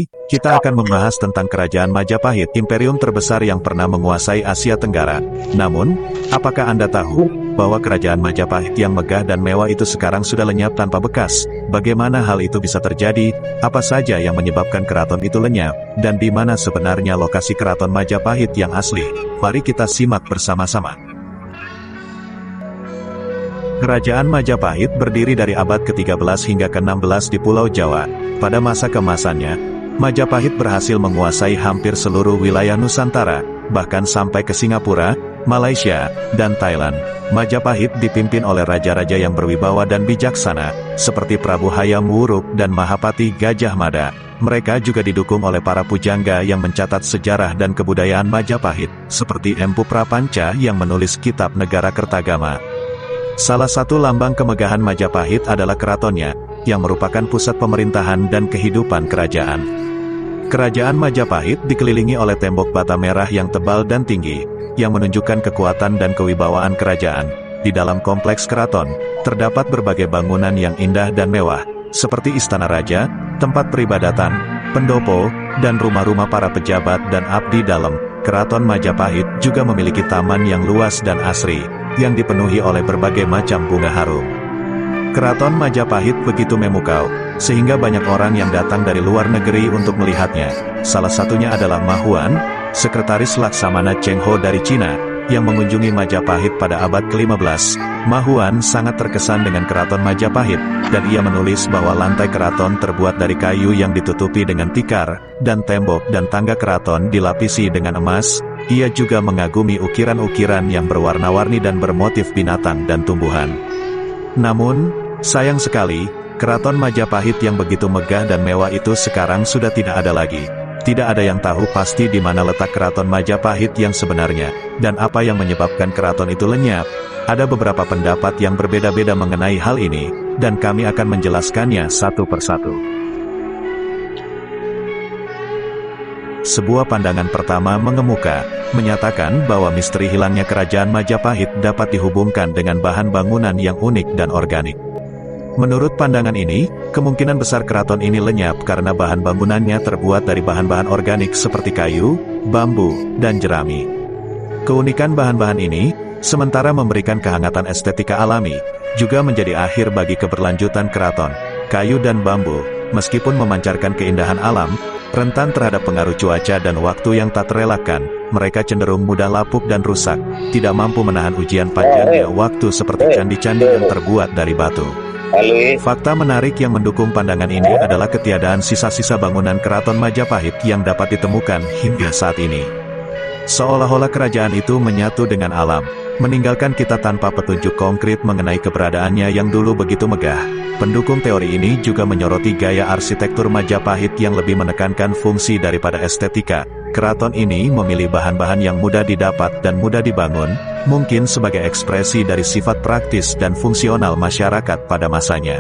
ini, kita akan membahas tentang Kerajaan Majapahit, imperium terbesar yang pernah menguasai Asia Tenggara. Namun, apakah Anda tahu bahwa Kerajaan Majapahit yang megah dan mewah itu sekarang sudah lenyap tanpa bekas? Bagaimana hal itu bisa terjadi? Apa saja yang menyebabkan keraton itu lenyap? Dan di mana sebenarnya lokasi Keraton Majapahit yang asli? Mari kita simak bersama-sama. Kerajaan Majapahit berdiri dari abad ke-13 hingga ke-16 di Pulau Jawa. Pada masa keemasannya, Majapahit berhasil menguasai hampir seluruh wilayah Nusantara, bahkan sampai ke Singapura, Malaysia, dan Thailand. Majapahit dipimpin oleh raja-raja yang berwibawa dan bijaksana, seperti Prabu Hayam Wuruk dan Mahapati Gajah Mada. Mereka juga didukung oleh para pujangga yang mencatat sejarah dan kebudayaan Majapahit, seperti Empu Prapanca yang menulis kitab Negara Kertagama. Salah satu lambang kemegahan Majapahit adalah keratonnya, yang merupakan pusat pemerintahan dan kehidupan kerajaan. Kerajaan Majapahit dikelilingi oleh tembok bata merah yang tebal dan tinggi, yang menunjukkan kekuatan dan kewibawaan kerajaan. Di dalam kompleks keraton, terdapat berbagai bangunan yang indah dan mewah, seperti istana raja, tempat peribadatan, pendopo, dan rumah-rumah para pejabat dan abdi dalam. Keraton Majapahit juga memiliki taman yang luas dan asri, yang dipenuhi oleh berbagai macam bunga harum. Keraton Majapahit begitu memukau, sehingga banyak orang yang datang dari luar negeri untuk melihatnya. Salah satunya adalah Ma Huan, sekretaris Laksamana Cheng Ho dari Cina, yang mengunjungi Majapahit pada abad ke-15. Ma Huan sangat terkesan dengan Keraton Majapahit, dan ia menulis bahwa lantai keraton terbuat dari kayu yang ditutupi dengan tikar, dan tembok dan tangga keraton dilapisi dengan emas. Ia juga mengagumi ukiran-ukiran yang berwarna-warni dan bermotif binatang dan tumbuhan. Namun, sayang sekali, Keraton Majapahit yang begitu megah dan mewah itu sekarang sudah tidak ada lagi. Tidak ada yang tahu pasti di mana letak Keraton Majapahit yang sebenarnya, dan apa yang menyebabkan keraton itu lenyap. Ada beberapa pendapat yang berbeda-beda mengenai hal ini, dan kami akan menjelaskannya satu persatu. Sebuah pandangan pertama mengemuka, menyatakan bahwa misteri hilangnya Kerajaan Majapahit dapat dihubungkan dengan bahan bangunan yang unik dan organik. Menurut pandangan ini, kemungkinan besar keraton ini lenyap karena bahan bangunannya terbuat dari bahan-bahan organik seperti kayu, bambu, dan jerami. Keunikan bahan-bahan ini, sementara memberikan kehangatan estetika alami, juga menjadi akhir bagi keberlanjutan keraton. Kayu dan bambu, meskipun memancarkan keindahan alam, rentan terhadap pengaruh cuaca dan waktu yang tak terelakkan. Mereka cenderung mudah lapuk dan rusak, tidak mampu menahan ujian panjangnya waktu seperti candi-candi yang terbuat dari batu. Fakta menarik yang mendukung pandangan ini adalah ketiadaan sisa-sisa bangunan Keraton Majapahit yang dapat ditemukan hingga saat ini. Seolah-olah kerajaan itu menyatu dengan alam, meninggalkan kita tanpa petunjuk konkret mengenai keberadaannya yang dulu begitu megah. Pendukung teori ini juga menyoroti gaya arsitektur Majapahit yang lebih menekankan fungsi daripada estetika. Keraton ini memilih bahan-bahan yang mudah didapat dan mudah dibangun, mungkin sebagai ekspresi dari sifat praktis dan fungsional masyarakat pada masanya.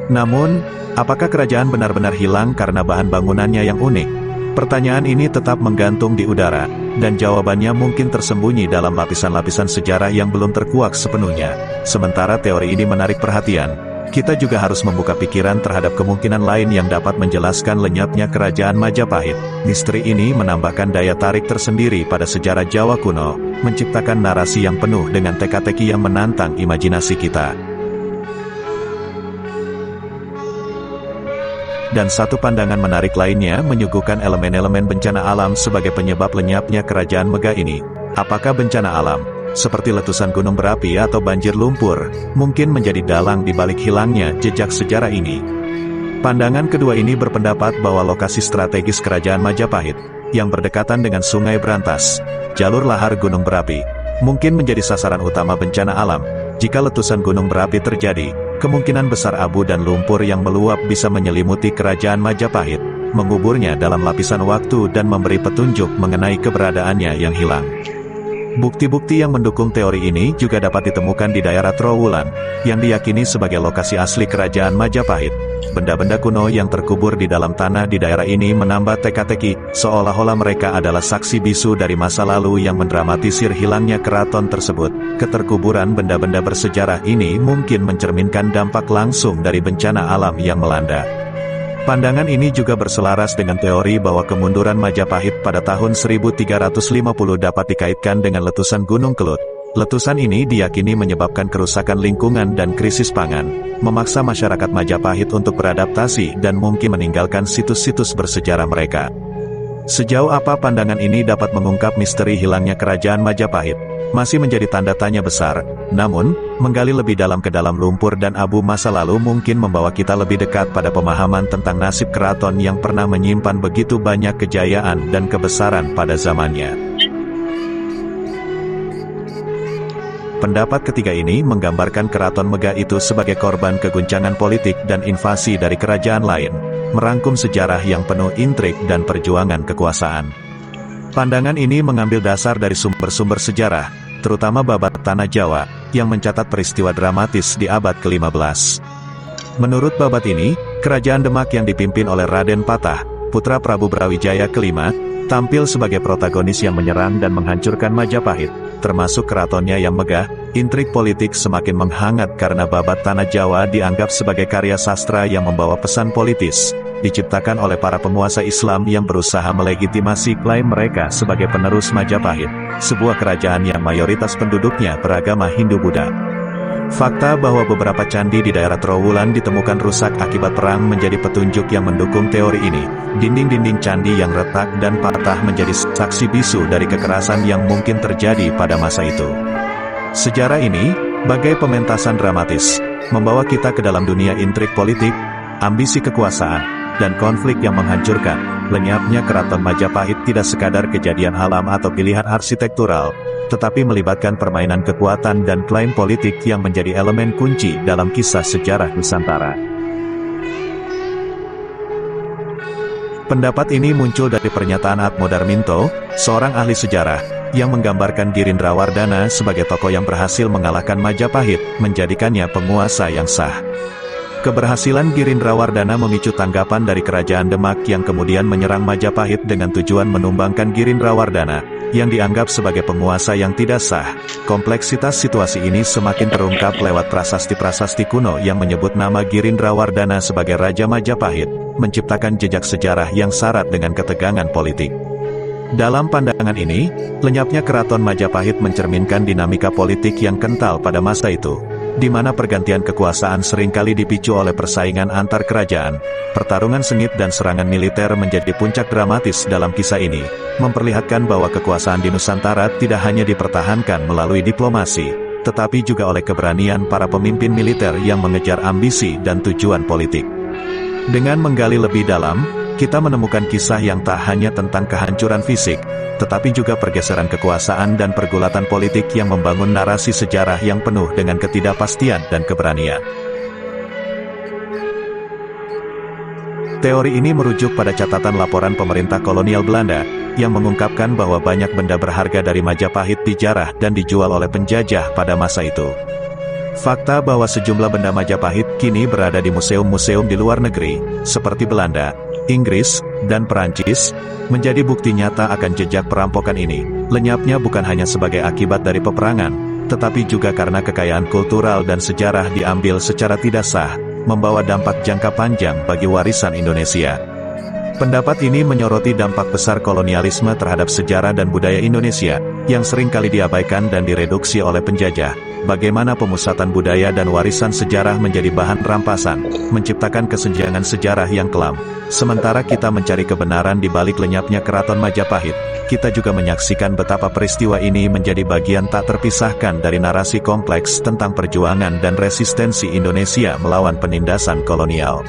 Namun, apakah kerajaan benar-benar hilang karena bahan bangunannya yang unik? Pertanyaan ini tetap menggantung di udara, dan jawabannya mungkin tersembunyi dalam lapisan-lapisan sejarah yang belum terkuak sepenuhnya. Sementara teori ini menarik perhatian, kita juga harus membuka pikiran terhadap kemungkinan lain yang dapat menjelaskan lenyapnya Kerajaan Majapahit. Misteri ini menambahkan daya tarik tersendiri pada sejarah Jawa kuno, menciptakan narasi yang penuh dengan teka-teki yang menantang imajinasi kita. Dan satu pandangan menarik lainnya menyuguhkan elemen-elemen bencana alam sebagai penyebab lenyapnya kerajaan megah ini. Apakah bencana alam, seperti letusan gunung berapi atau banjir lumpur, mungkin menjadi dalang di balik hilangnya jejak sejarah ini? Pandangan kedua ini berpendapat bahwa lokasi strategis Kerajaan Majapahit, yang berdekatan dengan Sungai Brantas, jalur lahar gunung berapi, mungkin menjadi sasaran utama bencana alam. Jika letusan gunung berapi terjadi, kemungkinan besar abu dan lumpur yang meluap bisa menyelimuti Kerajaan Majapahit, menguburnya dalam lapisan waktu dan memberi petunjuk mengenai keberadaannya yang hilang. Bukti-bukti yang mendukung teori ini juga dapat ditemukan di daerah Trowulan, yang diyakini sebagai lokasi asli Kerajaan Majapahit. Benda-benda kuno yang terkubur di dalam tanah di daerah ini menambah teka-teki, seolah-olah mereka adalah saksi bisu dari masa lalu yang mendramatisir hilangnya keraton tersebut. Keterkuburan benda-benda bersejarah ini mungkin mencerminkan dampak langsung dari bencana alam yang melanda. Pandangan ini juga berselaras dengan teori bahwa kemunduran Majapahit pada tahun 1350 dapat dikaitkan dengan letusan Gunung Kelut. Letusan ini diyakini menyebabkan kerusakan lingkungan dan krisis pangan, memaksa masyarakat Majapahit untuk beradaptasi dan mungkin meninggalkan situs-situs bersejarah mereka. Sejauh apa pandangan ini dapat mengungkap misteri hilangnya kerajaan Majapahit, masih menjadi tanda tanya besar. Namun, menggali lebih dalam ke dalam lumpur dan abu masa lalu mungkin membawa kita lebih dekat pada pemahaman tentang nasib keraton yang pernah menyimpan begitu banyak kejayaan dan kebesaran pada zamannya. Pendapat ketiga ini menggambarkan keraton megah itu sebagai korban keguncangan politik dan invasi dari kerajaan lain, merangkum sejarah yang penuh intrik dan perjuangan kekuasaan. Pandangan ini mengambil dasar dari sumber-sumber sejarah, terutama Babat Tanah Jawa, yang mencatat peristiwa dramatis di abad ke-15. Menurut Babat ini, kerajaan Demak yang dipimpin oleh Raden Patah, putra Prabu Brawijaya kelima, tampil sebagai protagonis yang menyerang dan menghancurkan Majapahit, termasuk keratonnya yang megah. Intrik politik semakin menghangat karena Babat Tanah Jawa dianggap sebagai karya sastra yang membawa pesan politis, diciptakan oleh para penguasa Islam yang berusaha melegitimasi klaim mereka sebagai penerus Majapahit, sebuah kerajaan yang mayoritas penduduknya beragama Hindu-Buddha. Fakta bahwa beberapa candi di daerah Trowulan ditemukan rusak akibat perang menjadi petunjuk yang mendukung teori ini. Dinding-dinding candi yang retak dan patah menjadi saksi bisu dari kekerasan yang mungkin terjadi pada masa itu. Sejarah ini, bagai pementasan dramatis, membawa kita ke dalam dunia intrik politik, ambisi kekuasaan, dan konflik yang menghancurkan. Lenyapnya Keraton Majapahit tidak sekadar kejadian alam atau pilihan arsitektural, tetapi melibatkan permainan kekuatan dan klaim politik yang menjadi elemen kunci dalam kisah sejarah Nusantara. Pendapat ini muncul dari pernyataan Atmo Darminto, seorang ahli sejarah, yang menggambarkan Girindrawardana sebagai tokoh yang berhasil mengalahkan Majapahit, menjadikannya penguasa yang sah. Keberhasilan Girindrawardana memicu tanggapan dari kerajaan Demak yang kemudian menyerang Majapahit dengan tujuan menumbangkan Girindrawardana, yang dianggap sebagai penguasa yang tidak sah. Kompleksitas situasi ini semakin terungkap lewat prasasti-prasasti kuno yang menyebut nama Girindrawardana sebagai Raja Majapahit, menciptakan jejak sejarah yang syarat dengan ketegangan politik. Dalam pandangan ini, lenyapnya Keraton Majapahit mencerminkan dinamika politik yang kental pada masa itu, di mana pergantian kekuasaan seringkali dipicu oleh persaingan antar kerajaan. Pertarungan sengit dan serangan militer menjadi puncak dramatis dalam kisah ini, memperlihatkan bahwa kekuasaan di Nusantara tidak hanya dipertahankan melalui diplomasi, tetapi juga oleh keberanian para pemimpin militer yang mengejar ambisi dan tujuan politik. Dengan menggali lebih dalam, kita menemukan kisah yang tak hanya tentang kehancuran fisik, tetapi juga pergeseran kekuasaan dan pergulatan politik yang membangun narasi sejarah yang penuh dengan ketidakpastian dan keberanian. Teori ini merujuk pada catatan laporan pemerintah kolonial Belanda, yang mengungkapkan bahwa banyak benda berharga dari Majapahit dijarah dan dijual oleh penjajah pada masa itu. Fakta bahwa sejumlah benda Majapahit kini berada di museum-museum di luar negeri, seperti Belanda, Inggris, dan Perancis, menjadi bukti nyata akan jejak perampokan ini. Lenyapnya bukan hanya sebagai akibat dari peperangan, tetapi juga karena kekayaan kultural dan sejarah diambil secara tidak sah, membawa dampak jangka panjang bagi warisan Indonesia. Pendapat ini menyoroti dampak besar kolonialisme terhadap sejarah dan budaya Indonesia, yang seringkali diabaikan dan direduksi oleh penjajah. Bagaimana pemusatan budaya dan warisan sejarah menjadi bahan rampasan, menciptakan kesenjangan sejarah yang kelam. Sementara kita mencari kebenaran di balik lenyapnya Keraton Majapahit, kita juga menyaksikan betapa peristiwa ini menjadi bagian tak terpisahkan dari narasi kompleks tentang perjuangan dan resistensi Indonesia melawan penindasan kolonial.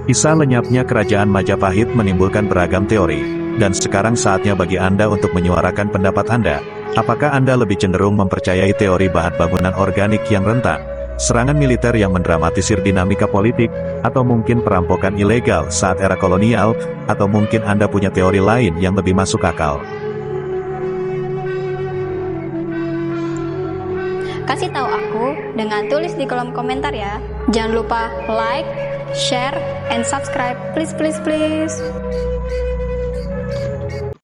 Kisah lenyapnya Kerajaan Majapahit menimbulkan beragam teori, dan sekarang saatnya bagi Anda untuk menyuarakan pendapat Anda. Apakah Anda lebih cenderung mempercayai teori bahan bangunan organik yang rentan, serangan militer yang mendramatisir dinamika politik, atau mungkin perampokan ilegal saat era kolonial, atau mungkin Anda punya teori lain yang lebih masuk akal? Kasih tahu aku dengan tulis di kolom komentar ya. Jangan lupa like, share, and subscribe, please.